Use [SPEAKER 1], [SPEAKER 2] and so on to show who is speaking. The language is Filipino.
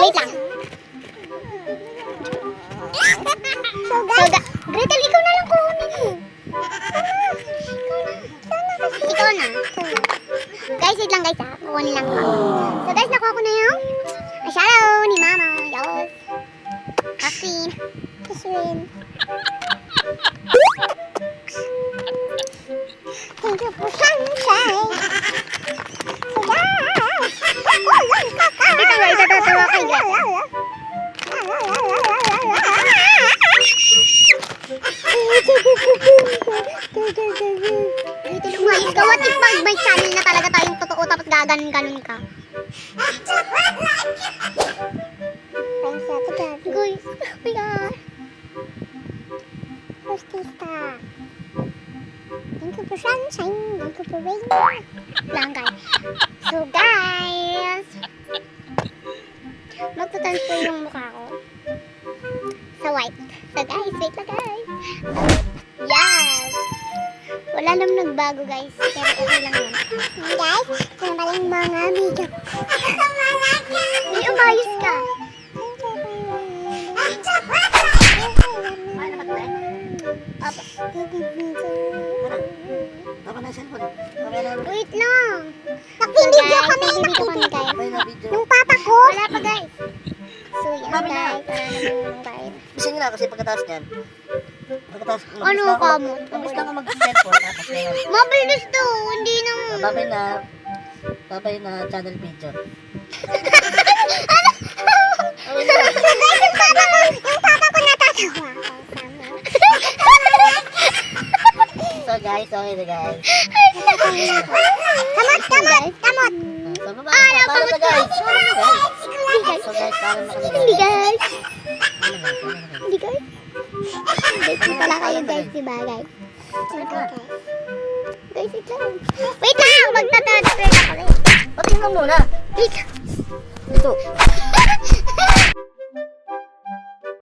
[SPEAKER 1] Wait lang. So guys, Gretel, ikaw na lang kukunin mo. Ikaw na. Guys, wait lang guys ha. Kukunin lang ko. So guys, nakuha ko na yung eyeshadow ni Mama. Yes. Akin. Kasuin. Thank you for sunshine. So guys, ito nga, itatawa kay Gretel. Gretel, umayos ka. What if pag may channel na talaga tayong totoo tapos gaganon-ganon ka? Guys, oh my God. Artista. Thank you for sunshine. Thank you for rain. Lang guys. So guys, magta-transfer yung mukha ko sa white. So guys, wait lang guys. Yes! Wala naman nagbago guys. Pero okay lang yun. Guys, ito na pala yung mga video. Ay, umayos ka. Wait lang. Nag-video kami. Yung papa ko. Wala pa guys. So yan guys. Wala naman yung guys.
[SPEAKER 2] Bisa nyo na kasi pagkatapos niyan.
[SPEAKER 1] Ano ka mo?
[SPEAKER 2] Mabilis na ka mag-cellphone. Tapos ngayon.
[SPEAKER 1] Mabilis to. Hindi nang...
[SPEAKER 2] Babay na channel video.
[SPEAKER 1] So guys, yung papa ko natatawa.
[SPEAKER 2] So guys, okay na guys.
[SPEAKER 1] Kamot.
[SPEAKER 2] So paano na guys? So guys, paano na kami
[SPEAKER 1] Hindi
[SPEAKER 2] guys?
[SPEAKER 1] guys. Hindi guys. Guys, pala kayo guys, diba guys? Guys, wait lang. Wait lang, magta-transfer na kami.
[SPEAKER 2] Patingnan muna.
[SPEAKER 1] Wait.
[SPEAKER 2] Ito.